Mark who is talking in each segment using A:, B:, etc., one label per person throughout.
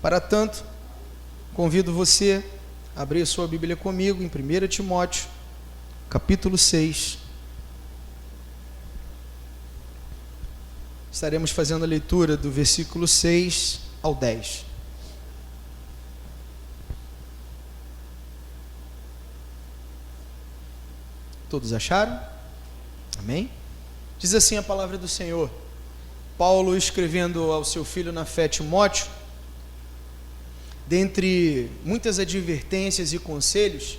A: Para tanto, convido você a abrir sua Bíblia comigo em 1 Timóteo, capítulo 6. Estaremos fazendo a leitura do versículo 6 ao 10. Todos acharam? Amém? Diz assim a palavra do Senhor. Paulo, escrevendo ao seu filho na fé, Timóteo, dentre muitas advertências e conselhos,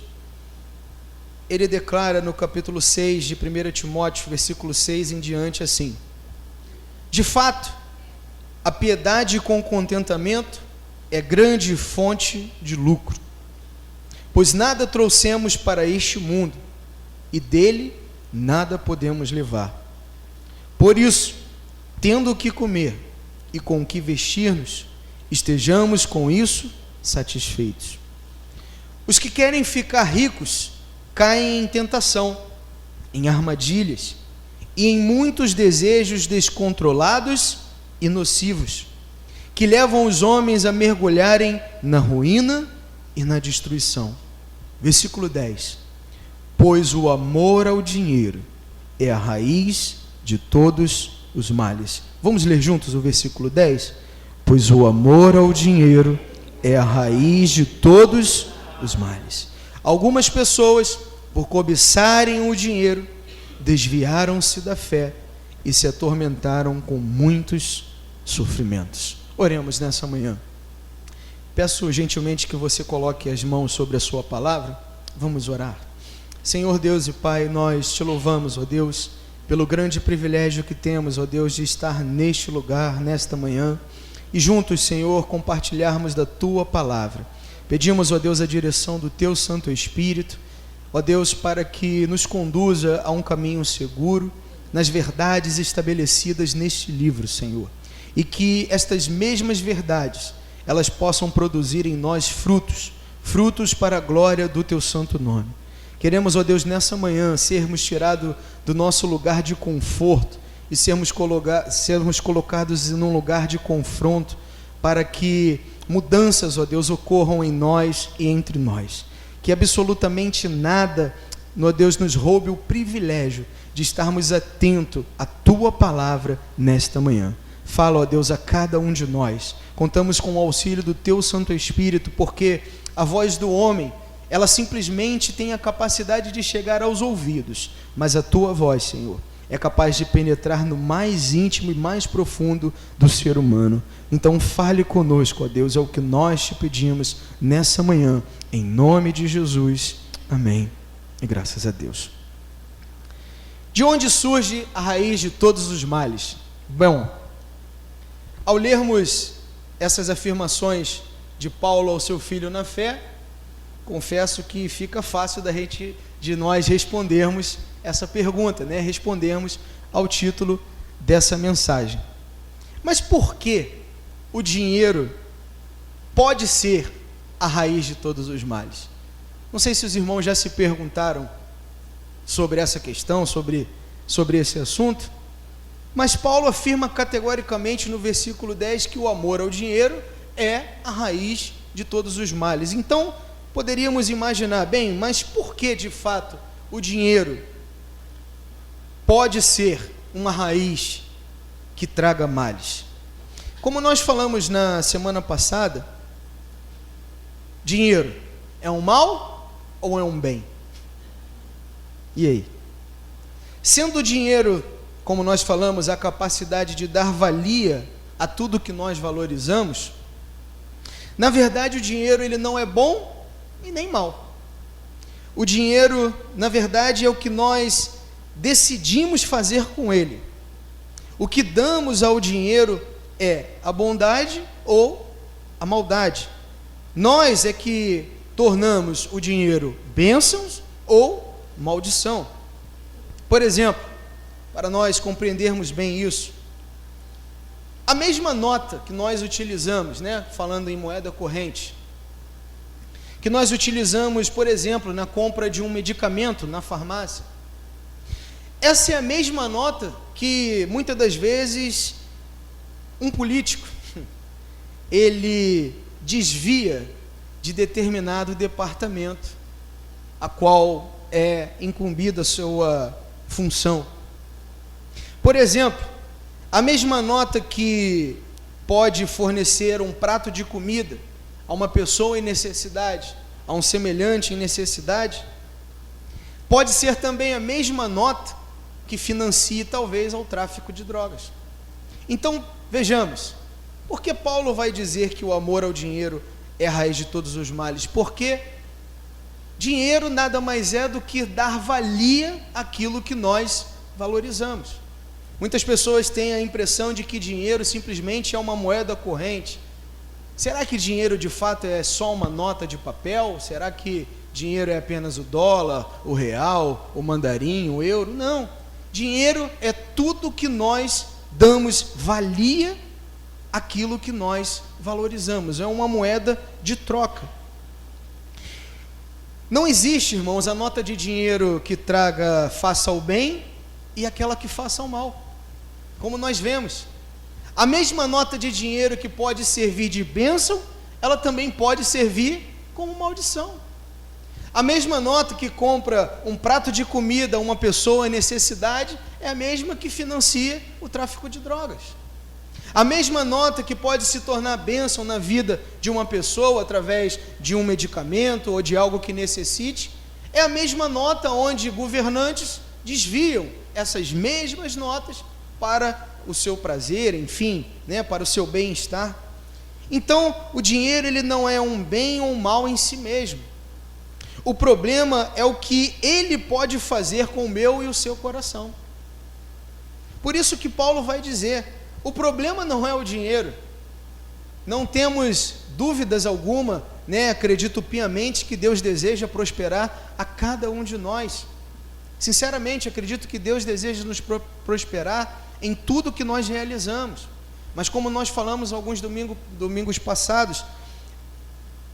A: ele declara no capítulo 6 de 1 Timóteo, versículo 6 em diante, assim: de fato, a piedade com contentamento é grande fonte de lucro, pois nada trouxemos para este mundo, e dele nada podemos levar. Por isso, tendo o que comer e com o que vestir-nos, estejamos com isso satisfeitos. Os que querem ficar ricos caem em tentação, em armadilhas e em muitos desejos descontrolados e nocivos, que levam os homens a mergulharem na ruína e na destruição. Versículo 10: pois o amor ao dinheiro é a raiz de todos os males. Vamos ler juntos o versículo 10? Pois o amor ao dinheiro é a raiz de todos os males. Algumas pessoas, por cobiçarem o dinheiro, desviaram-se da fé e se atormentaram com muitos sofrimentos. Oremos nessa manhã. Peço gentilmente que você coloque as mãos sobre a sua palavra. Vamos orar. Senhor Deus e Pai, nós te louvamos, ó Deus, pelo grande privilégio que temos, ó Deus, de estar neste lugar, nesta manhã, e juntos, Senhor, compartilharmos da Tua palavra. Pedimos, ó Deus, a direção do Teu Santo Espírito, ó Deus, para que nos conduza a um caminho seguro, nas verdades estabelecidas neste livro, Senhor, e que estas mesmas verdades, elas possam produzir em nós frutos para a glória do Teu santo nome. Queremos, ó Deus, nessa manhã, sermos tirados do nosso lugar de conforto e sermos colocados em um lugar de confronto, para que mudanças, ó Deus, ocorram em nós e entre nós. Que absolutamente nada, ó Deus, nos roube o privilégio de estarmos atentos à Tua palavra nesta manhã. Fala, ó Deus, a cada um de nós. Contamos com o auxílio do Teu Santo Espírito, porque a voz do homem, ela simplesmente tem a capacidade de chegar aos ouvidos, mas a Tua voz, Senhor, é capaz de penetrar no mais íntimo e mais profundo do ser humano. Então fale conosco, ó Deus, é o que nós te pedimos nessa manhã, em nome de Jesus, amém, e graças a Deus. De onde surge a raiz de todos os males? Bom, ao lermos essas afirmações de Paulo ao seu filho na fé, confesso que fica fácil de nós respondermos essa pergunta, né? Respondermos ao título dessa mensagem. Mas por que o dinheiro pode ser a raiz de todos os males? Não sei se os irmãos já se perguntaram sobre essa questão, sobre esse assunto, mas Paulo afirma categoricamente no versículo 10 que o amor ao dinheiro é a raiz de todos os males. Então, poderíamos imaginar, bem, mas por que de fato o dinheiro pode ser uma raiz que traga males? Como nós falamos na semana passada, dinheiro é um mal ou é um bem? E aí? Sendo o dinheiro, como nós falamos, a capacidade de dar valia a tudo que nós valorizamos, na verdade o dinheiro ele não é bom e nem mal. O dinheiro, na verdade, é o que nós decidimos fazer com ele. O que damos ao dinheiro é a bondade ou a maldade. Nós é que tornamos o dinheiro bênçãos ou maldição. Por exemplo, para nós compreendermos bem isso, a mesma nota que nós utilizamos, né, falando em moeda corrente, que nós utilizamos, por exemplo, na compra de um medicamento na farmácia, essa é a mesma nota que muitas das vezes um político ele desvia de determinado departamento, a qual é incumbida a sua função. Por exemplo, a mesma nota que pode fornecer um prato de comida a uma pessoa em necessidade, a um semelhante em necessidade, pode ser também a mesma nota que financie talvez ao tráfico de drogas. Então, vejamos, por que Paulo vai dizer que o amor ao dinheiro é a raiz de todos os males? Porque dinheiro nada mais é do que dar valia àquilo que nós valorizamos. Muitas pessoas têm a impressão de que dinheiro simplesmente é uma moeda corrente. Será que dinheiro de fato é só uma nota de papel? Será que dinheiro é apenas o dólar, o real, o mandarim, o euro? Não. Dinheiro é tudo que nós damos valia àquilo que nós valorizamos. É uma moeda de troca. Não existe, irmãos, a nota de dinheiro que traga faça o bem e aquela que faça o mal. Como nós vemos, a mesma nota de dinheiro que pode servir de bênção, ela também pode servir como maldição. A mesma nota que compra um prato de comida a uma pessoa em necessidade é a mesma que financia o tráfico de drogas. A mesma nota que pode se tornar bênção na vida de uma pessoa através de um medicamento ou de algo que necessite, é a mesma nota onde governantes desviam essas mesmas notas para o seu prazer, enfim, para o seu bem-estar. Então, o dinheiro ele não é um bem ou um mal em si mesmo. O problema é o que ele pode fazer com o meu e o seu coração. Por isso que Paulo vai dizer, o problema não é o dinheiro. Não temos dúvidas alguma, acredito piamente que Deus deseja prosperar a cada um de nós. Sinceramente, acredito que Deus deseja nos prosperar em tudo que nós realizamos. Mas como nós falamos alguns domingos passados,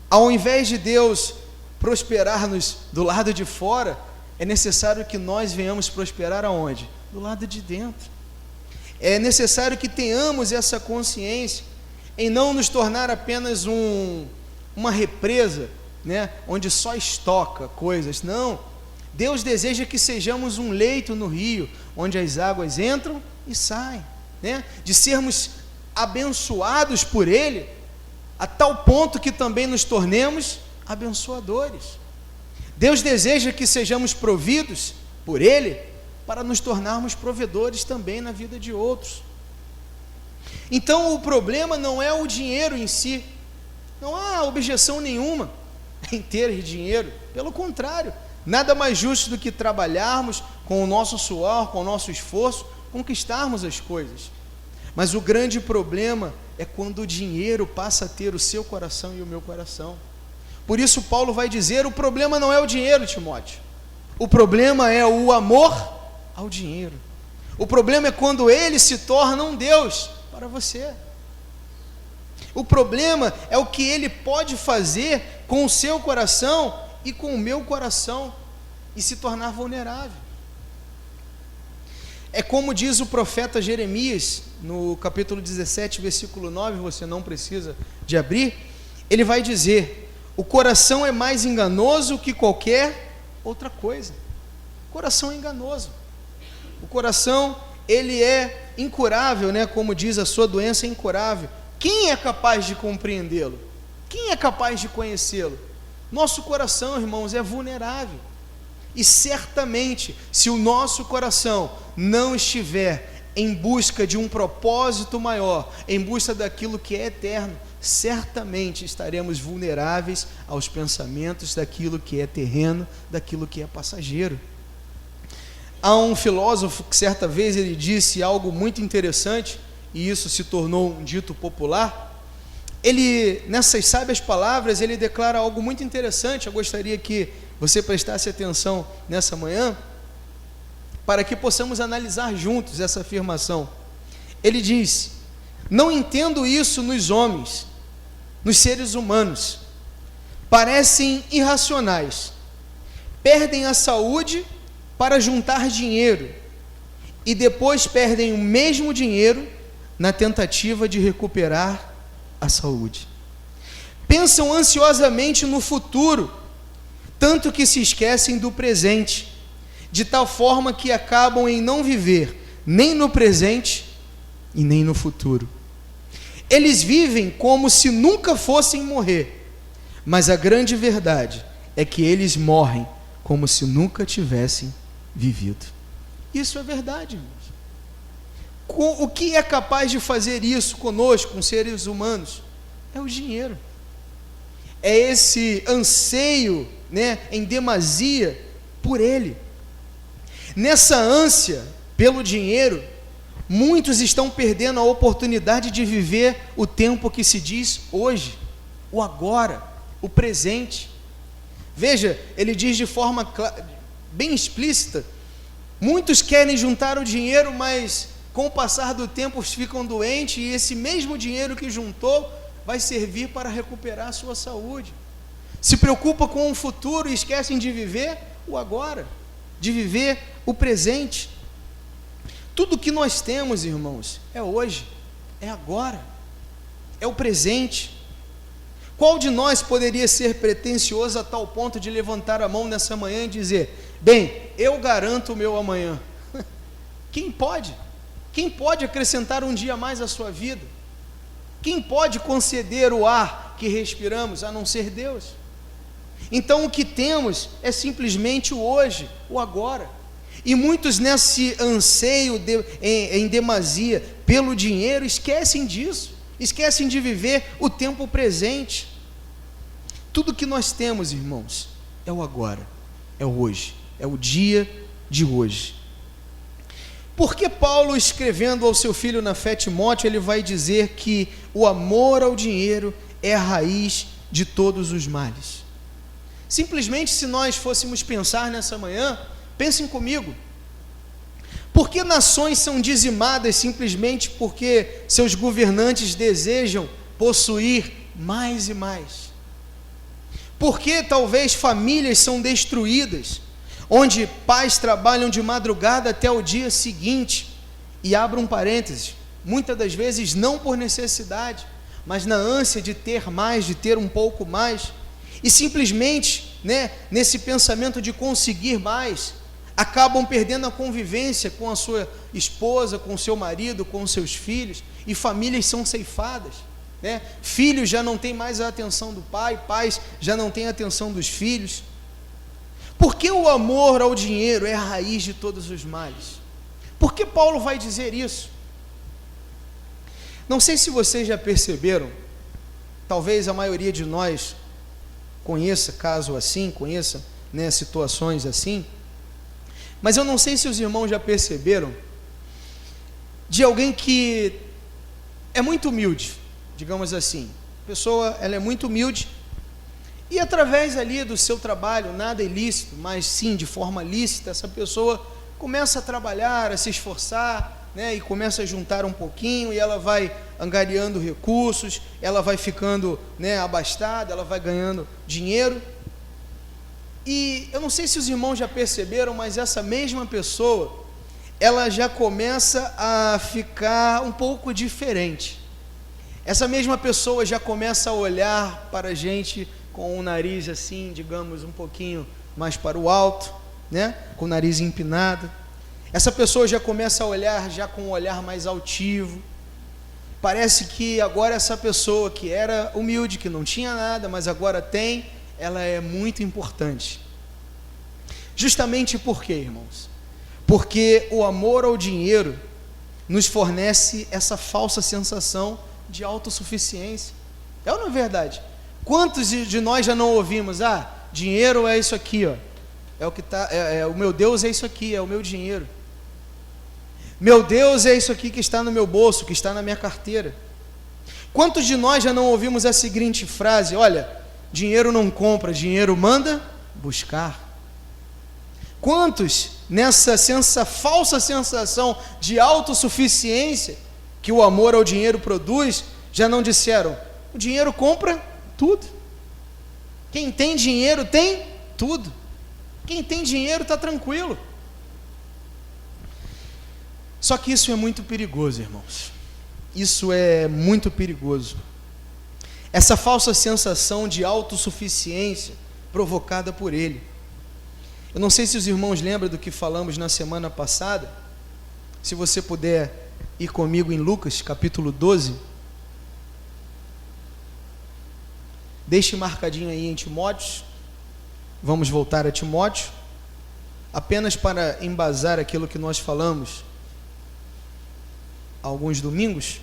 A: ao invés de Deus prosperar-nos do lado de fora, é necessário que nós venhamos prosperar aonde? Do lado de dentro. É necessário que tenhamos essa consciência em não nos tornar apenas uma represa, onde só estoca coisas. Não, Deus deseja que sejamos um leito no rio, onde as águas entram e saem, de sermos abençoados por Ele, a tal ponto que também nos tornemos abençoadores. Deus deseja que sejamos providos por Ele, para nos tornarmos provedores também na vida de outros. Então o problema não é o dinheiro em si, não há objeção nenhuma em ter dinheiro, pelo contrário, nada mais justo do que trabalharmos com o nosso suor, com o nosso esforço, conquistarmos as coisas. Mas o grande problema é quando o dinheiro passa a ter o seu coração e o meu coração. Por isso Paulo vai dizer, o problema não é o dinheiro, Timóteo, o problema é o amor ao dinheiro. O problema é quando ele se torna um Deus para você. O problema é o que ele pode fazer com o seu coração e com o meu coração e se tornar vulnerável. É como diz o profeta Jeremias, no capítulo 17, versículo 9, você não precisa de abrir, ele vai dizer, o coração é mais enganoso que qualquer outra coisa. O coração é enganoso. O coração, ele é incurável, como diz, a sua doença é incurável. Quem é capaz de compreendê-lo? Quem é capaz de conhecê-lo? Nosso coração, irmãos, é vulnerável. E certamente, se o nosso coração não estiver em busca de um propósito maior, em busca daquilo que é eterno, certamente estaremos vulneráveis aos pensamentos daquilo que é terreno, daquilo que é passageiro. Há um filósofo que certa vez ele disse algo muito interessante, e isso se tornou um dito popular. Ele, nessas sábias palavras, ele declara algo muito interessante. Eu gostaria que você prestasse atenção nessa manhã, para que possamos analisar juntos essa afirmação. Ele diz, não entendo isso nos homens, nos seres humanos, parecem irracionais, perdem a saúde para juntar dinheiro e depois perdem o mesmo dinheiro na tentativa de recuperar a saúde. Pensam ansiosamente no futuro, tanto que se esquecem do presente, de tal forma que acabam em não viver nem no presente e nem no futuro. Eles vivem como se nunca fossem morrer, mas a grande verdade é que eles morrem como se nunca tivessem vivido. Isso é verdade, irmãos. O que é capaz de fazer isso conosco, com seres humanos? É o dinheiro. É esse anseio, em demasia por ele. Nessa ânsia pelo dinheiro, muitos estão perdendo a oportunidade de viver o tempo que se diz hoje, o agora, o presente. Veja, ele diz de forma bem explícita: muitos querem juntar o dinheiro, mas com o passar do tempo ficam doentes, e esse mesmo dinheiro que juntou vai servir para recuperar a sua saúde. Se preocupa com o futuro e esquecem de viver o agora, de viver o presente. Tudo que nós temos, irmãos, é hoje, é agora, é o presente. Qual de nós poderia ser pretensioso a tal ponto de levantar a mão nessa manhã e dizer: bem, eu garanto o meu amanhã? Quem pode? Quem pode acrescentar um dia a mais à sua vida? Quem pode conceder o ar que respiramos, a não ser Deus? Então o que temos é simplesmente o hoje, o agora. E muitos nesse anseio em demasia pelo dinheiro esquecem disso, esquecem de viver o tempo presente. Tudo que nós temos, irmãos, é o agora, é o hoje, é o dia de hoje. Por que Paulo, escrevendo ao seu filho na fé Timóteo, ele vai dizer que o amor ao dinheiro é a raiz de todos os males? Simplesmente, se nós fôssemos pensar nessa manhã, pensem comigo: por que nações são dizimadas simplesmente porque seus governantes desejam possuir mais e mais? Por que talvez famílias são destruídas, onde pais trabalham de madrugada até o dia seguinte? E abro um parênteses, muitas das vezes não por necessidade, mas na ânsia de ter mais, de ter um pouco mais, e simplesmente, nesse pensamento de conseguir mais, acabam perdendo a convivência com a sua esposa, com o seu marido, com os seus filhos, e famílias são ceifadas. Filhos já não têm mais a atenção do pai, pais já não têm a atenção dos filhos. Por que o amor ao dinheiro é a raiz de todos os males? Por que Paulo vai dizer isso? Não sei se vocês já perceberam, talvez a maioria de nós conheça caso assim, conheça situações assim, mas eu não sei se os irmãos já perceberam de alguém que é muito humilde, digamos assim. A pessoa, ela é muito humilde, e através ali do seu trabalho, nada ilícito, mas sim de forma lícita, essa pessoa começa a trabalhar, a se esforçar, e começa a juntar um pouquinho, e ela vai angariando recursos, ela vai ficando abastada, ela vai ganhando dinheiro. E eu não sei se os irmãos já perceberam, mas essa mesma pessoa, ela já começa a ficar um pouco diferente. Essa mesma pessoa já começa a olhar para a gente com o nariz assim, digamos, um pouquinho mais para o alto, com o nariz empinado. Essa pessoa já começa a olhar já com um olhar mais altivo. Parece que agora essa pessoa que era humilde, que não tinha nada, mas agora tem, ela é muito importante. Justamente por quê, irmãos? Porque o amor ao dinheiro nos fornece essa falsa sensação de autossuficiência. É ou não é verdade? Quantos de nós já não ouvimos: dinheiro é isso aqui, é o que tá, o meu Deus é isso aqui, é o meu dinheiro. Meu Deus é isso aqui que está no meu bolso, que está na minha carteira. Quantos de nós já não ouvimos a seguinte frase: olha, dinheiro não compra, dinheiro manda buscar. Quantos nessa falsa sensação de autossuficiência que o amor ao dinheiro produz, já não disseram: o dinheiro compra tudo. Quem tem dinheiro tem tudo. Quem tem dinheiro está tranquilo. Só que isso é muito perigoso, irmãos. Isso é muito perigoso. essa falsa sensação de autossuficiência provocada por ele. Eu não sei se os irmãos lembram do que falamos na semana passada. Se você puder ir comigo em Lucas capítulo 12, deixe marcadinho aí em Timóteo. Vamos voltar a Timóteo, apenas para embasar aquilo que nós falamos há alguns domingos.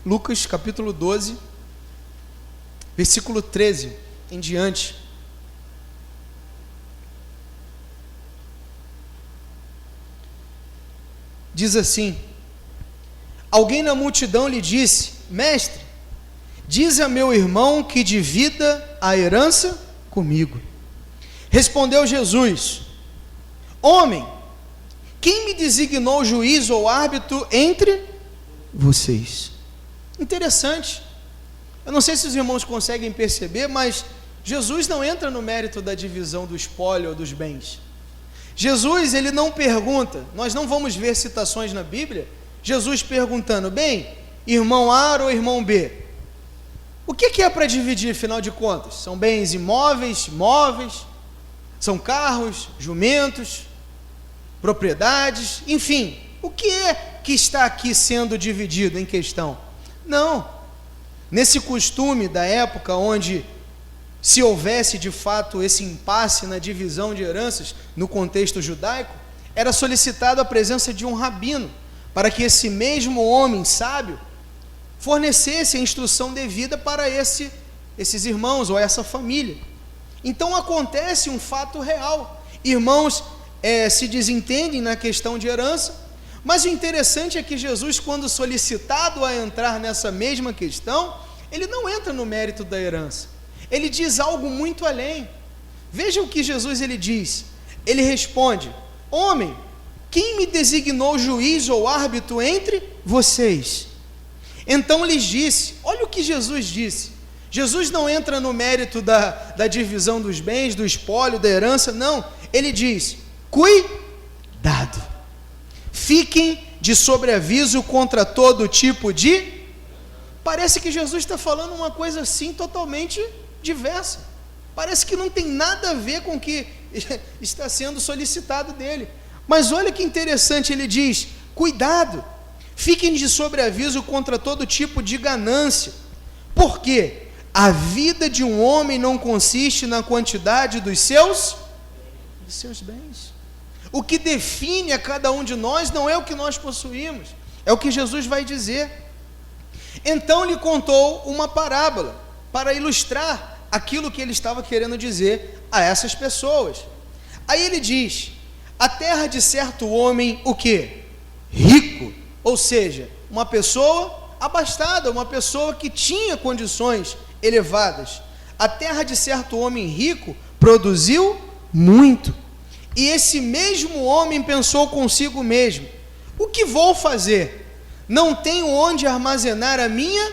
A: Lucas capítulo 12, versículo 13 em diante. Diz assim: alguém na multidão lhe disse: mestre, dize a meu irmão que divida a herança comigo. Respondeu Jesus: homem, quem me designou juiz ou árbitro entre vocês? Interessante. Eu não sei se os irmãos conseguem perceber, mas Jesus não entra no mérito da divisão do espólio ou dos bens. Jesus, ele não pergunta, nós não vamos ver citações na Bíblia, Jesus perguntando: bem, irmão A ou irmão B, o que é para dividir, afinal de contas? São bens imóveis, móveis, são carros, jumentos, propriedades, enfim, o que é que está aqui sendo dividido em questão? Não, nesse costume da época onde se houvesse de fato esse impasse na divisão de heranças no contexto judaico, era solicitada a presença de um rabino, para que esse mesmo homem sábio fornecesse a instrução devida para esses irmãos ou essa família. Então acontece um fato real, irmãos se desentendem na questão de herança, mas o interessante é que Jesus, quando solicitado a entrar nessa mesma questão, ele não entra no mérito da herança, ele diz algo muito além. Veja o que Jesus ele diz, ele responde: homem, quem me designou juiz ou árbitro entre vocês? Então lhes disse, olha o que Jesus disse, Jesus não entra no mérito da divisão dos bens, do espólio, da herança, não, ele diz: cuidado, fiquem de sobreaviso contra todo tipo de... Parece que Jesus está falando uma coisa assim totalmente diversa, parece que não tem nada a ver com o que está sendo solicitado dele, mas olha que interessante, ele diz: cuidado, fiquem de sobreaviso contra todo tipo de ganância, porque a vida de um homem não consiste na quantidade dos seus bens. O que define a cada um de nós não é o que nós possuímos, é o que Jesus vai dizer. Então lhe contou uma parábola para ilustrar aquilo que ele estava querendo dizer a essas pessoas. Aí ele diz: a terra de certo homem, o quê? Rico, ou seja, uma pessoa abastada, uma pessoa que tinha condições elevadas. A terra de certo homem rico produziu muito. E esse mesmo homem pensou consigo mesmo: o que vou fazer? Não tenho onde armazenar a minha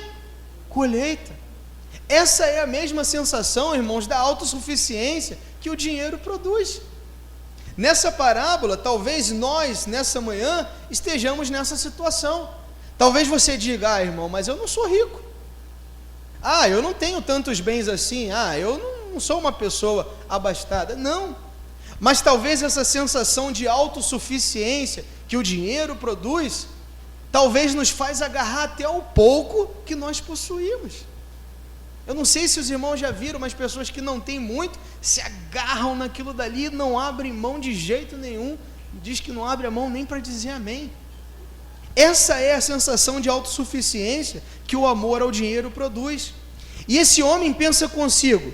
A: colheita. Essa é a mesma sensação, irmãos, da autossuficiência que o dinheiro produz. Nessa parábola, talvez nós, nessa manhã, estejamos nessa situação. Talvez você diga: irmão, mas eu não sou rico. Eu não tenho tantos bens assim. Eu não sou uma pessoa abastada. Não. Mas talvez essa sensação de autossuficiência que o dinheiro produz, talvez nos faz agarrar até o pouco que nós possuímos. Eu não sei se os irmãos já viram, mas pessoas que não têm muito, se agarram naquilo dali, não abrem mão de jeito nenhum, diz que não abre a mão nem para dizer amém. Essa é a sensação de autossuficiência que o amor ao dinheiro produz. E esse homem pensa consigo: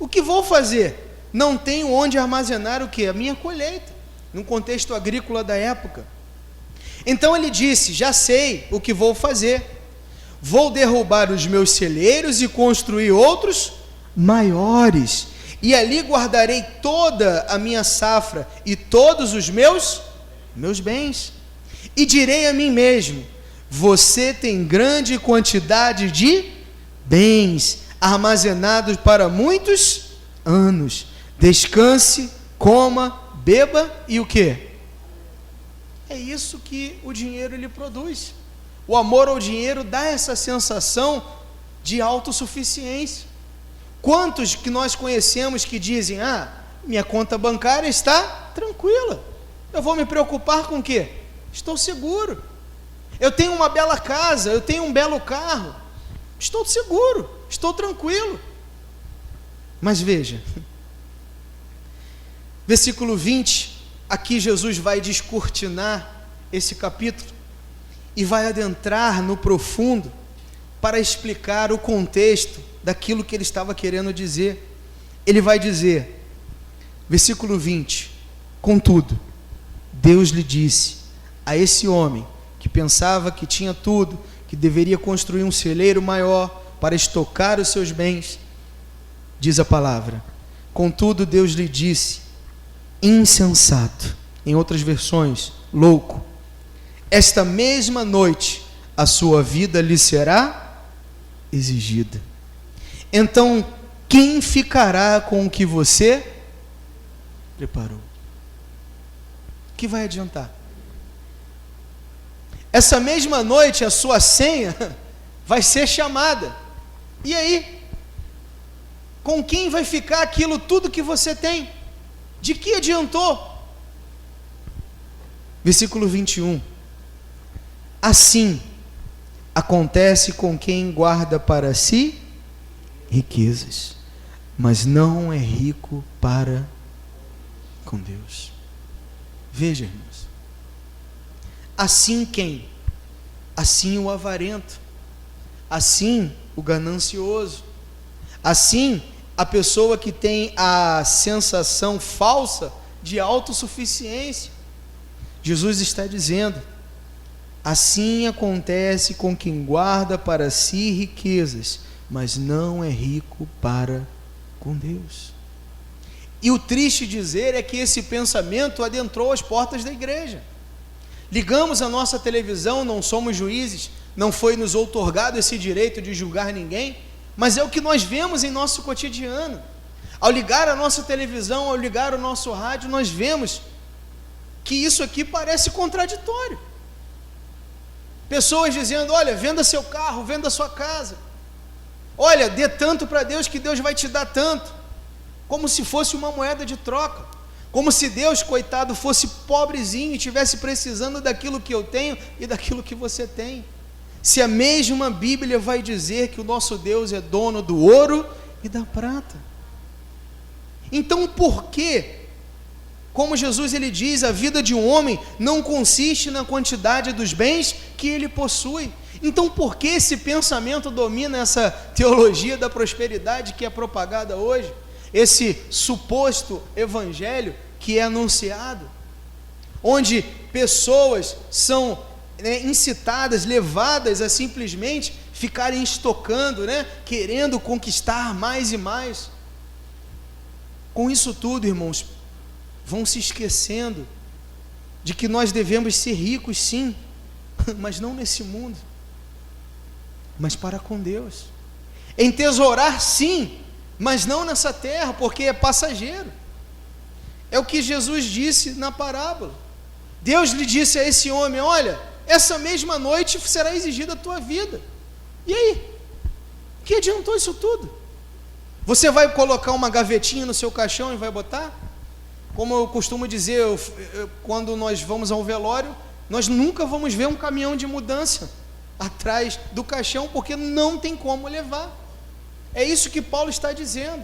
A: o que vou fazer? Não tenho onde armazenar o quê? A minha colheita, num contexto agrícola da época. Então ele disse: já sei o que vou fazer, vou derrubar os meus celeiros e construir outros maiores, e ali guardarei toda a minha safra e todos os meus bens, e direi a mim mesmo: você tem grande quantidade de bens armazenados para muitos anos. Descanse, coma, beba e o quê? É isso que o dinheiro ele produz. O amor ao dinheiro dá essa sensação de autossuficiência. Quantos que nós conhecemos que dizem: minha conta bancária está tranquila, eu vou me preocupar com o quê? Estou seguro, eu tenho uma bela casa, eu tenho um belo carro, estou seguro, estou tranquilo. Mas veja, versículo 20, aqui Jesus vai descortinar esse capítulo e vai adentrar no profundo para explicar o contexto daquilo que ele estava querendo dizer. Ele vai dizer, versículo 20: contudo, Deus lhe disse a esse homem que pensava que tinha tudo, que deveria construir um celeiro maior para estocar os seus bens, diz a palavra, contudo Deus lhe disse: insensato, em outras versões, louco, esta mesma noite a sua vida lhe será exigida. Então, quem ficará com o que você preparou? O que vai adiantar? Essa mesma noite a sua senha vai ser chamada. E aí? Com quem vai ficar aquilo tudo que você tem? De que adiantou? Versículo 21. Assim acontece com quem guarda para si riquezas, mas não é rico para com Deus. Veja, irmãos, assim quem? Assim o avarento, assim o ganancioso, assim a pessoa que tem a sensação falsa de autossuficiência. Jesus está dizendo: assim acontece com quem guarda para si riquezas, mas não é rico para com Deus. E o triste dizer é que esse pensamento adentrou as portas da igreja. Ligamos a nossa televisão, não somos juízes, não foi nos outorgado esse direito de julgar ninguém, mas é o que nós vemos em nosso cotidiano. Ao ligar a nossa televisão, ao ligar o nosso rádio, nós vemos que isso aqui parece contraditório. Pessoas dizendo: olha, venda seu carro, venda sua casa, olha, dê tanto para Deus que Deus vai te dar tanto, como se fosse uma moeda de troca, como se Deus, coitado, fosse pobrezinho e estivesse precisando daquilo que eu tenho e daquilo que você tem. Se a mesma Bíblia vai dizer que o nosso Deus é dono do ouro e da prata. Então por que, como Jesus ele diz, a vida de um homem não consiste na quantidade dos bens que ele possui? Então por que esse pensamento domina essa teologia da prosperidade que é propagada hoje? Esse suposto evangelho que é anunciado, onde pessoas são incitadas, levadas a simplesmente ficarem estocando, querendo conquistar mais e mais. Com isso tudo, irmãos, vão se esquecendo de que nós devemos ser ricos, sim, mas não nesse mundo, mas para com Deus. Entesourar, sim, mas não nessa terra, porque é passageiro. É o que Jesus disse na parábola. Deus lhe disse a esse homem: olha, essa mesma noite será exigida a tua vida. E aí? O que adiantou isso tudo? Você vai colocar uma gavetinha no seu caixão e vai botar? Como eu costumo dizer, quando nós vamos ao velório, nós nunca vamos ver um caminhão de mudança atrás do caixão, porque não tem como levar. É isso que Paulo está dizendo.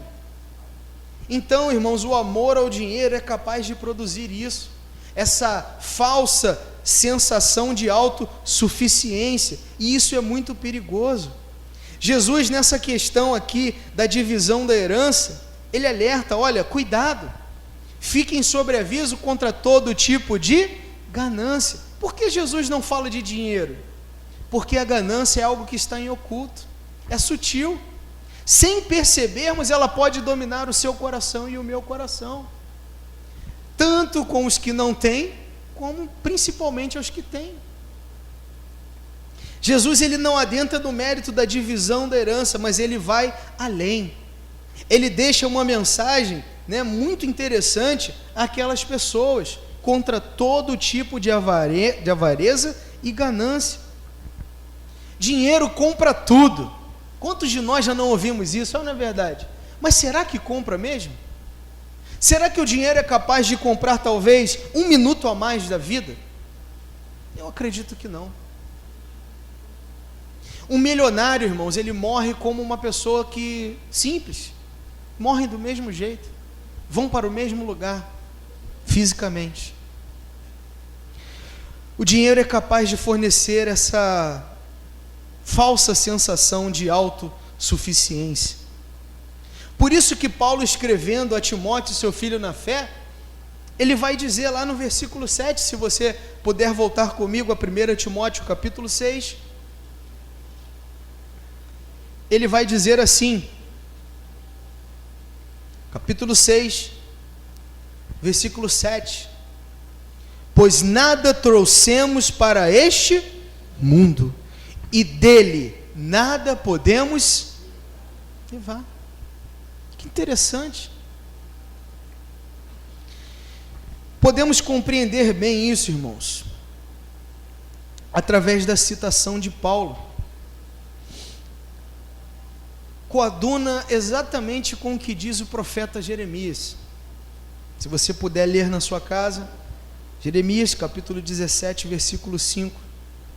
A: Então, irmãos, o amor ao dinheiro é capaz de produzir isso, essa falsa sensação de autossuficiência, e isso é muito perigoso. Jesus, nessa questão aqui da divisão da herança, ele alerta: olha, cuidado, fiquem sobre aviso contra todo tipo de ganância. Por que Jesus não fala de dinheiro? Porque a ganância é algo que está em oculto, é sutil. Sem percebermos, ela pode dominar o seu coração e o meu coração, tanto com os que não têm, como principalmente aos que têm. Jesus, ele não adentra no mérito da divisão da herança, mas ele vai além. Ele deixa uma mensagem, muito interessante àquelas pessoas, contra todo tipo de avareza e ganância. Dinheiro compra tudo. Quantos de nós já não ouvimos isso? Não é verdade? Mas será que compra mesmo? Será que o dinheiro é capaz de comprar talvez 1 minuto a mais da vida? Eu acredito que não. Um milionário, irmãos, ele morre como uma pessoa que, simples, morrem do mesmo jeito, vão para o mesmo lugar, fisicamente. O dinheiro é capaz de fornecer essa falsa sensação de autossuficiência. Por isso que Paulo, escrevendo a Timóteo, seu filho na fé, ele vai dizer lá no versículo 7, se você puder voltar comigo a 1 Timóteo capítulo 6, ele vai dizer assim, capítulo 6, versículo 7, pois nada trouxemos para este mundo, e dele nada podemos levar. Que interessante. Podemos compreender bem isso, irmãos, através da citação de Paulo. Coaduna exatamente com o que diz o profeta Jeremias. Se você puder ler na sua casa, Jeremias capítulo 17, versículo 5,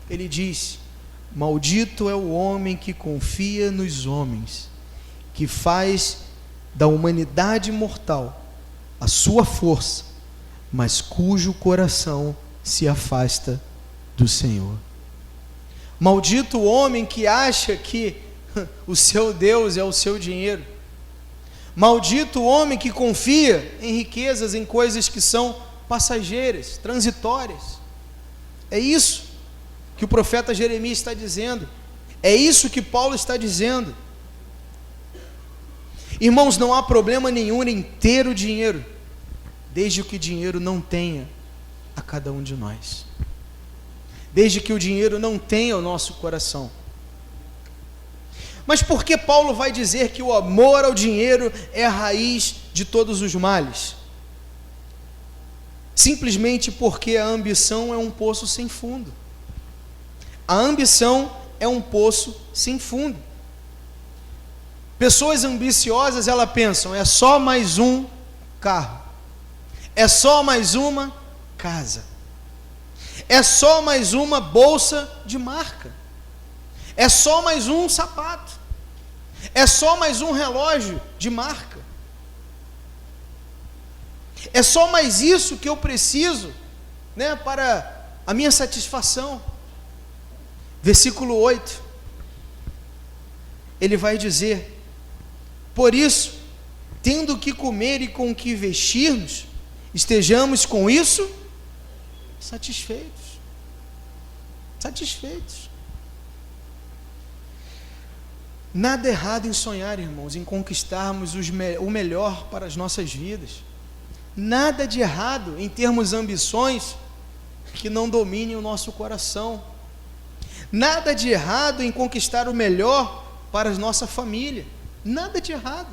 A: ele diz: maldito é o homem que confia nos homens, que faz da humanidade mortal a sua força, mas cujo coração se afasta do Senhor. Maldito o homem que acha que o seu Deus é o seu dinheiro. Maldito o homem que confia em riquezas, em coisas que são passageiras, transitórias. É isso que o profeta Jeremias está dizendo. É isso que Paulo está dizendo. Irmãos, não há problema nenhum em ter o dinheiro, desde que o dinheiro não tenha a cada um de nós. Desde que o dinheiro não tenha o nosso coração. Mas por que Paulo vai dizer que o amor ao dinheiro é a raiz de todos os males? Simplesmente porque a ambição é um poço sem fundo. A ambição é um poço sem fundo. Pessoas ambiciosas, elas pensam, é só mais um carro, é só mais uma casa, é só mais uma bolsa de marca, é só mais um sapato, é só mais um relógio de marca, é só mais isso que eu preciso, para a minha satisfação. Versículo 8, ele vai dizer: por isso, tendo o que comer e com o que vestir-nos, estejamos com isso satisfeitos. Satisfeitos. Nada errado em sonhar, irmãos, em conquistarmos o melhor para as nossas vidas. Nada de errado em termos ambições que não dominem o nosso coração. Nada de errado em conquistar o melhor para a nossa família. Nada de errado.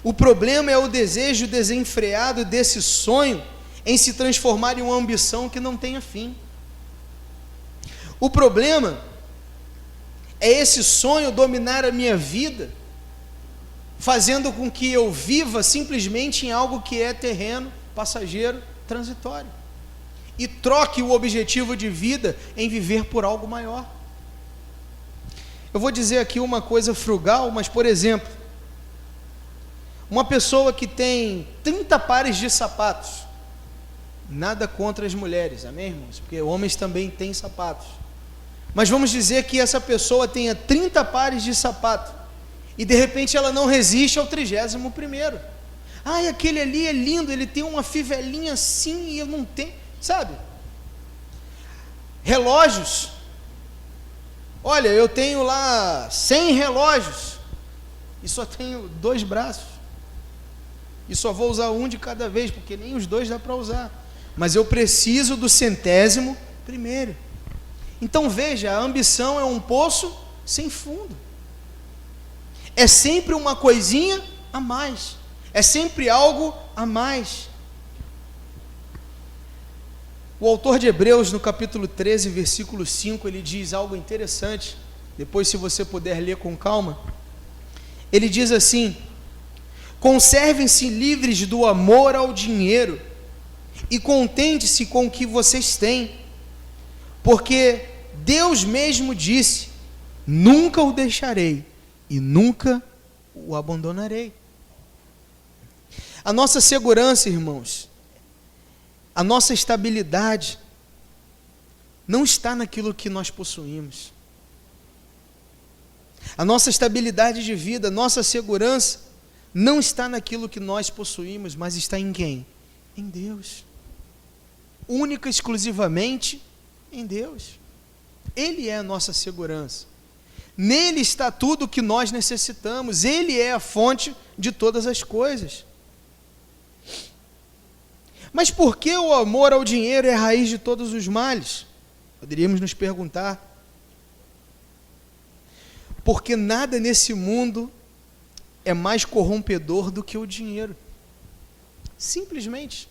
A: O problema é o desejo desenfreado desse sonho em se transformar em uma ambição que não tenha fim. O problema é esse sonho dominar a minha vida, fazendo com que eu viva simplesmente em algo que é terreno, passageiro, transitório, e troque o objetivo de vida em viver por algo maior. Eu vou dizer aqui uma coisa frugal, mas, por exemplo, uma pessoa que tem 30 pares de sapatos, nada contra as mulheres, amém, irmãos? Porque homens também têm sapatos. Mas vamos dizer que essa pessoa tenha 30 pares de sapato, e de repente ela não resiste ao 31º. Ai, aquele ali é lindo, ele tem uma fivelinha assim e eu não tenho, sabe? Relógios. Olha, eu tenho lá 100 relógios e só tenho 2 braços. E só vou usar um de cada vez, porque nem os 2 dá para usar. Mas eu preciso do 100º. Então veja, a ambição é um poço sem fundo. É sempre uma coisinha a mais. É sempre algo a mais. O autor de Hebreus, no capítulo 13, versículo 5, ele diz algo interessante. Depois, se você puder ler com calma. Ele diz assim: conservem-se livres do amor ao dinheiro e contente-se com o que vocês têm, porque Deus mesmo disse: nunca o deixarei e nunca o abandonarei. A nossa segurança, irmãos, a nossa estabilidade não está naquilo que nós possuímos. A nossa estabilidade de vida, nossa segurança não está naquilo que nós possuímos, mas está em quem? Em Deus. Única e exclusivamente em Deus. Ele é a nossa segurança. Nele está tudo o que nós necessitamos. Ele é a fonte de todas as coisas. Mas por que o amor ao dinheiro é a raiz de todos os males? Poderíamos nos perguntar. Porque nada nesse mundo é mais corrompedor do que o dinheiro. Simplesmente.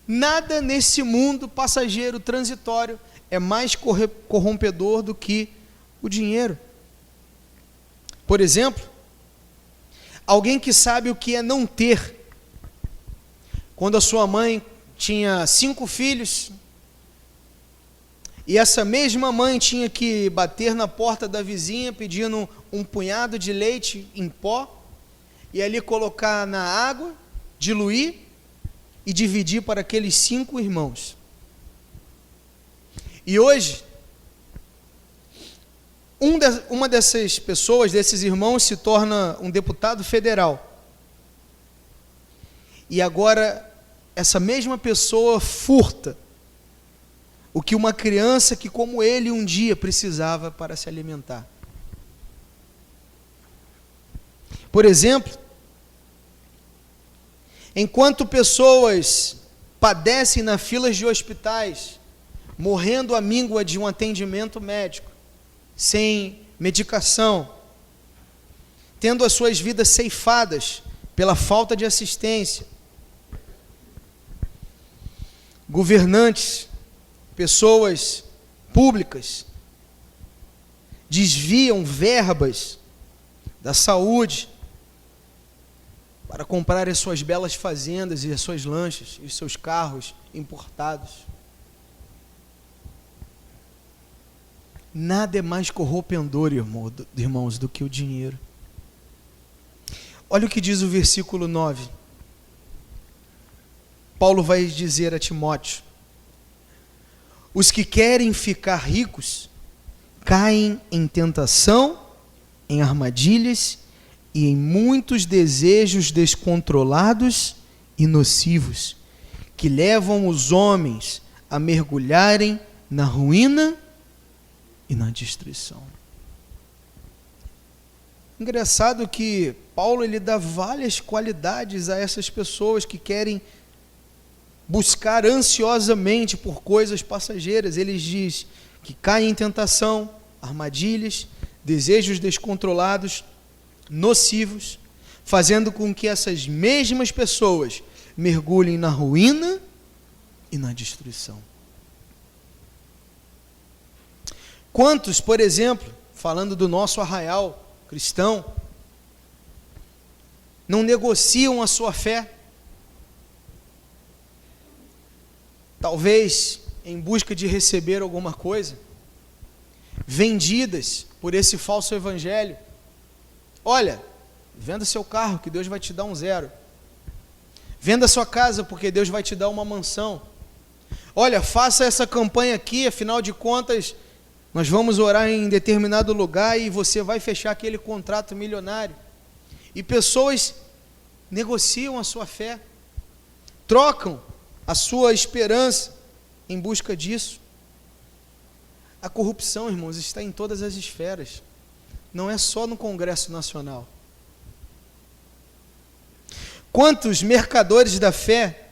A: Nada nesse mundo passageiro, transitório, é mais corrompedor do que o dinheiro. Por exemplo, alguém que sabe o que é não ter. Quando a sua mãe tinha 5 filhos, e essa mesma mãe tinha que bater na porta da vizinha pedindo um punhado de leite em pó, e ali colocar na água, diluir e dividir para aqueles 5 irmãos. E hoje, uma dessas pessoas, desses irmãos, se torna um deputado federal. E agora, essa mesma pessoa furta o que uma criança que, como ele, um dia precisava para se alimentar. Por exemplo, enquanto pessoas padecem nas filas de hospitais, morrendo à míngua de um atendimento médico, sem medicação, tendo as suas vidas ceifadas pela falta de assistência, governantes, pessoas públicas, desviam verbas da saúde para comprar as suas belas fazendas e as suas lanchas e os seus carros importados. Nada é mais corrompedor, irmãos, do que o dinheiro. Olha o que diz o versículo 9. Paulo vai dizer a Timóteo: os que querem ficar ricos caem em tentação, em armadilhas e em muitos desejos descontrolados e nocivos, que levam os homens a mergulharem na ruína e na destruição. Engraçado que Paulo ele dá várias qualidades a essas pessoas que querem buscar ansiosamente por coisas passageiras. Ele diz que caem em tentação, armadilhas, desejos descontrolados, nocivos, fazendo com que essas mesmas pessoas mergulhem na ruína e na destruição. Quantos, por exemplo, falando do nosso arraial cristão, não negociam a sua fé? Talvez em busca de receber alguma coisa, vendidas por esse falso evangelho. Olha, venda seu carro que Deus vai te dar um 0. Venda sua casa porque Deus vai te dar uma mansão. Olha, faça essa campanha aqui, afinal de contas, nós vamos orar em determinado lugar e você vai fechar aquele contrato milionário. E pessoas negociam a sua fé, trocam a sua esperança em busca disso. A corrupção, irmãos, está em todas as esferas, não é só no Congresso Nacional. Quantos mercadores da fé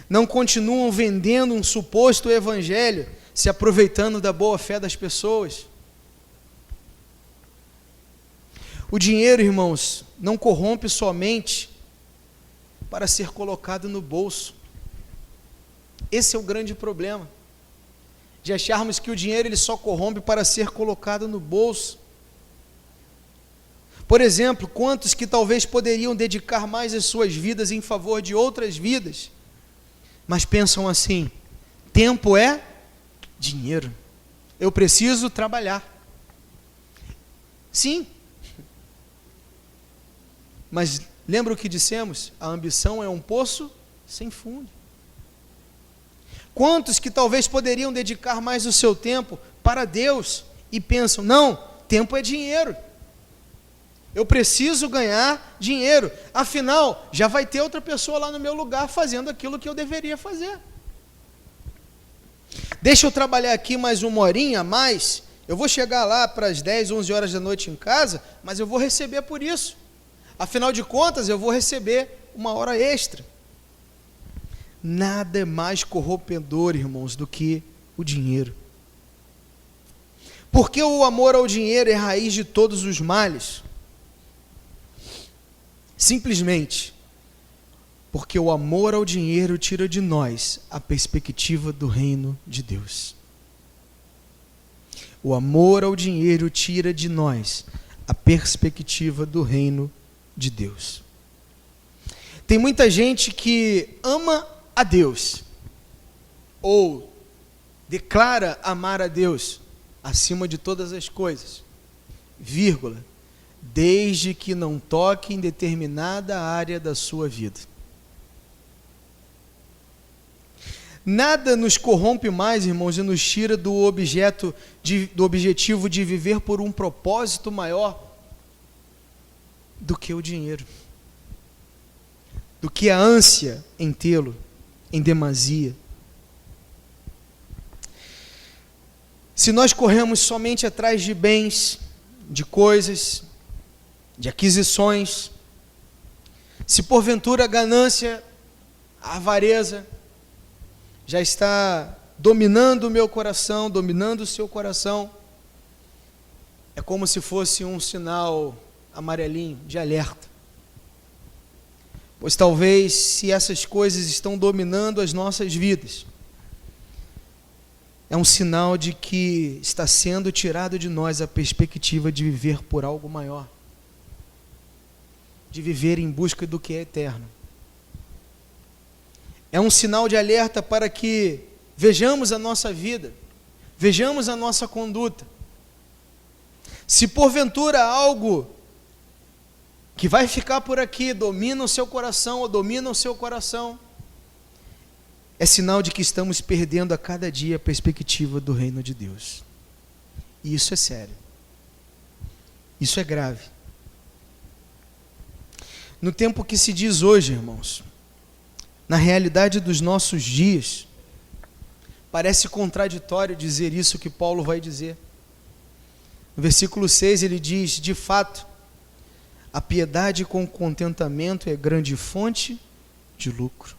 A: não continuam vendendo um suposto evangelho se aproveitando da boa fé das pessoas. O dinheiro, irmãos, não corrompe somente para ser colocado no bolso. Esse é o grande problema, de acharmos que o dinheiro ele só corrompe para ser colocado no bolso. Por exemplo, quantos que talvez poderiam dedicar mais as suas vidas em favor de outras vidas, mas pensam assim: tempo é dinheiro, eu preciso trabalhar. Sim, mas lembra o que dissemos? A ambição é um poço sem fundo. Quantos que talvez poderiam dedicar mais o seu tempo para Deus e pensam: não, tempo é dinheiro, eu preciso ganhar dinheiro, afinal, já vai ter outra pessoa lá no meu lugar fazendo aquilo que eu deveria fazer. Deixa eu trabalhar aqui mais uma horinha a mais, eu vou chegar lá para as 10, 11 horas da noite em casa, mas eu vou receber por isso. Afinal de contas, eu vou receber uma hora extra. Nada é mais corrompedor, irmãos, do que o dinheiro. Porque o amor ao dinheiro é raiz de todos os males? Simplesmente porque o amor ao dinheiro tira de nós a perspectiva do reino de Deus. O amor ao dinheiro tira de nós a perspectiva do reino de Deus. Tem muita gente que ama a Deus, ou declara amar a Deus acima de todas as coisas, vírgula, desde que não toque em determinada área da sua vida. Nada nos corrompe mais, irmãos, e nos tira do objetivo de viver por um propósito maior do que o dinheiro, do que a ânsia em tê-lo em demasia. Se nós corremos somente atrás de bens, de coisas, de aquisições, se porventura a ganância, a avareza já está dominando o meu coração, dominando o seu coração, é como se fosse um sinal amarelinho de alerta. Pois talvez, se essas coisas estão dominando as nossas vidas, é um sinal de que está sendo tirado de nós a perspectiva de viver por algo maior, de viver em busca do que é eterno. É um sinal de alerta para que vejamos a nossa vida, vejamos a nossa conduta. Se porventura algo que vai ficar por aqui domina o seu coração ou domina o seu coração, é sinal de que estamos perdendo a cada dia a perspectiva do reino de Deus. E isso é sério. Isso é grave. No tempo que se diz hoje, irmãos, na realidade dos nossos dias, parece contraditório dizer isso que Paulo vai dizer. No versículo 6 ele diz: de fato, a piedade com contentamento é grande fonte de lucro.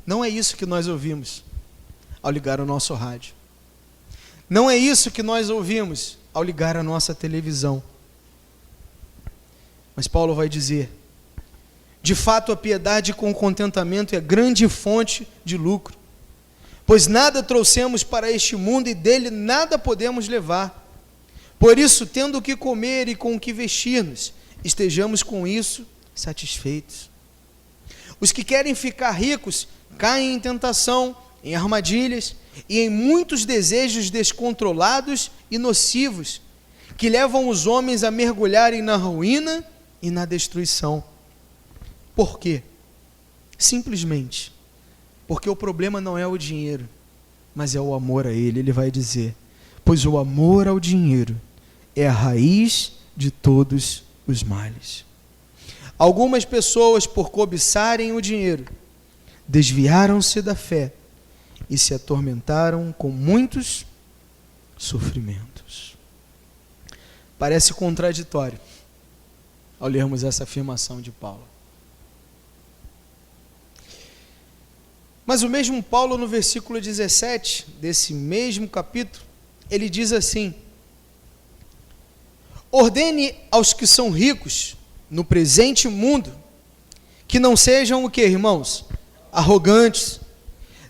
A: Não é isso que nós ouvimos ao ligar o nosso rádio. Não é isso que nós ouvimos ao ligar a nossa televisão. Mas Paulo vai dizer: de fato, a piedade com contentamento é grande fonte de lucro, pois nada trouxemos para este mundo e dele nada podemos levar. Por isso, tendo o que comer e com o que vestir-nos, estejamos com isso satisfeitos. Os que querem ficar ricos caem em tentação, em armadilhas e em muitos desejos descontrolados e nocivos, que levam os homens a mergulharem na ruína e na destruição. Por quê? Simplesmente porque o problema não é o dinheiro, mas é o amor a ele. Ele vai dizer: pois o amor ao dinheiro é a raiz de todos os males. Algumas pessoas, por cobiçarem o dinheiro, desviaram-se da fé e se atormentaram com muitos sofrimentos. Parece contraditório ao lermos essa afirmação de Paulo. Mas o mesmo Paulo, no versículo 17 desse mesmo capítulo, ele diz assim: ordene aos que são ricos no presente mundo que não sejam o que, irmãos? Arrogantes,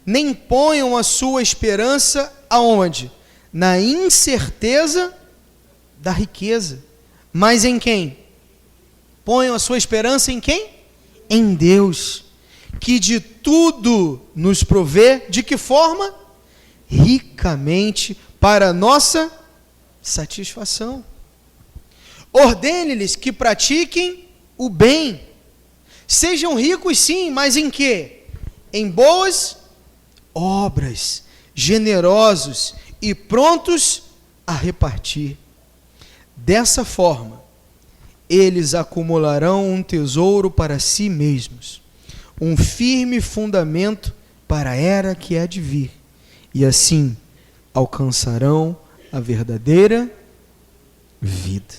A: nem ponham a sua esperança aonde? Na incerteza da riqueza, mas em quem? Ponham a sua esperança em quem? Em Deus, que de tudo nos provê, de que forma? Ricamente para a nossa satisfação. Ordene-lhes que pratiquem o bem, sejam ricos sim, mas em quê? Em boas obras, generosos e prontos a repartir. Dessa forma, eles acumularão um tesouro para si mesmos, um firme fundamento para a era que há de vir, e assim alcançarão a verdadeira vida.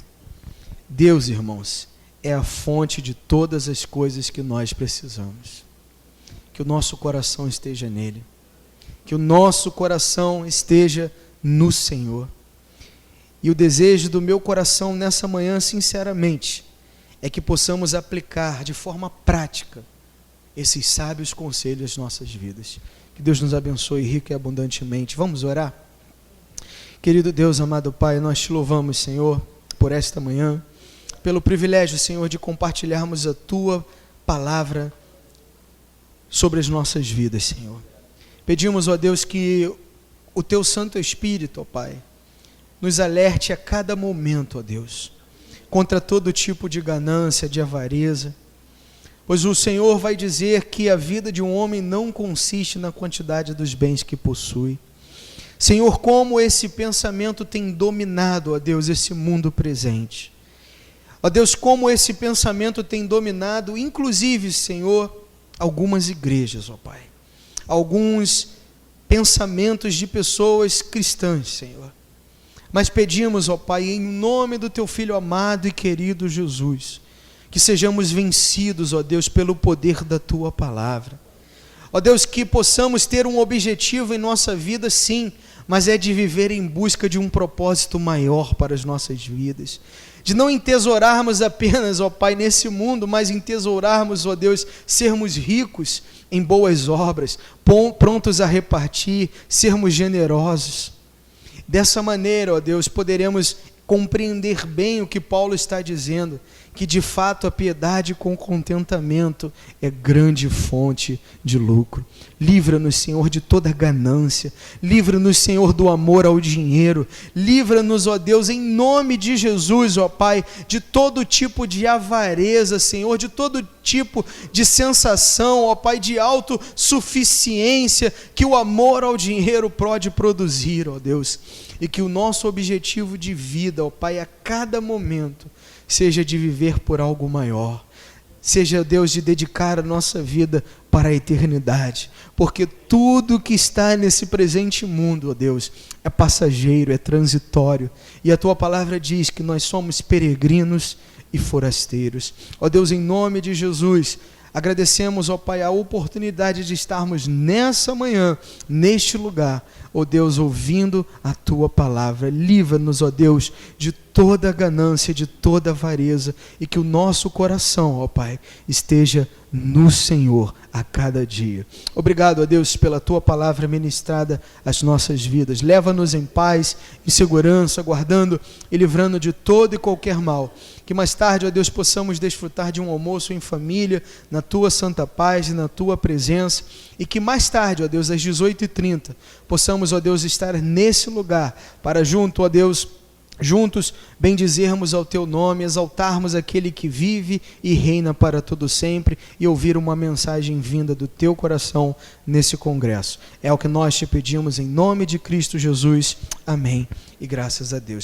A: Deus, irmãos, é a fonte de todas as coisas que nós precisamos. Que o nosso coração esteja nele, que o nosso coração esteja no Senhor. E o desejo do meu coração nessa manhã, sinceramente, é que possamos aplicar de forma prática esses sábios conselhos às nossas vidas. Que Deus nos abençoe rico e abundantemente. Vamos orar? Querido Deus, amado Pai, nós te louvamos, Senhor, por esta manhã, pelo privilégio, Senhor, de compartilharmos a Tua palavra sobre as nossas vidas, Senhor. Pedimos, ó Deus, que o Teu Santo Espírito, ó Pai, nos alerte a cada momento, ó Deus, contra todo tipo de ganância, de avareza, pois o Senhor vai dizer que a vida de um homem não consiste na quantidade dos bens que possui. Senhor, como esse pensamento tem dominado, ó Deus, esse mundo presente. Ó Deus, como esse pensamento tem dominado, inclusive, Senhor, algumas igrejas, ó Pai. Alguns pensamentos de pessoas cristãs, Senhor. Mas pedimos, ó Pai, em nome do Teu Filho amado e querido Jesus, que sejamos vencidos, ó Deus, pelo poder da Tua palavra. Ó Deus, que possamos ter um objetivo em nossa vida, sim, mas é de viver em busca de um propósito maior para as nossas vidas. De não entesourarmos apenas, ó Pai, nesse mundo, mas entesourarmos, ó Deus, sermos ricos em boas obras, prontos a repartir, sermos generosos. Dessa maneira, ó Deus, poderemos compreender bem o que Paulo está dizendo, que de fato a piedade com contentamento é grande fonte de lucro. Livra-nos, Senhor, de toda ganância, livra-nos, Senhor, do amor ao dinheiro, livra-nos, ó Deus, em nome de Jesus, ó Pai, de todo tipo de avareza, Senhor, de todo tipo de sensação, ó Pai, de autossuficiência que o amor ao dinheiro pode produzir, ó Deus, e que o nosso objetivo de vida, ó Pai, a cada momento, seja de viver por algo maior, seja, Deus, de dedicar a nossa vida para a eternidade, porque tudo que está nesse presente mundo, ó Deus, é passageiro, é transitório, e a Tua palavra diz que nós somos peregrinos e forasteiros. Ó Deus, em nome de Jesus, agradecemos, ó Pai, a oportunidade de estarmos nessa manhã, neste lugar, ó Deus, ouvindo a Tua palavra. Livra-nos, ó Deus, de toda ganância, de toda avareza, e que o nosso coração, ó Pai, esteja no Senhor a cada dia. Obrigado, ó Deus, pela Tua palavra ministrada às nossas vidas. Leva-nos em paz e segurança, guardando e livrando de todo e qualquer mal. Que mais tarde, ó Deus, possamos desfrutar de um almoço em família, na Tua santa paz e na Tua presença. E que mais tarde, ó Deus, às 18h30, possamos, ó Deus, estar nesse lugar para ó Deus, juntos bendizermos ao Teu nome, exaltarmos aquele que vive e reina para todo sempre e ouvir uma mensagem vinda do Teu coração nesse congresso. É o que nós te pedimos em nome de Cristo Jesus. Amém. E graças a Deus.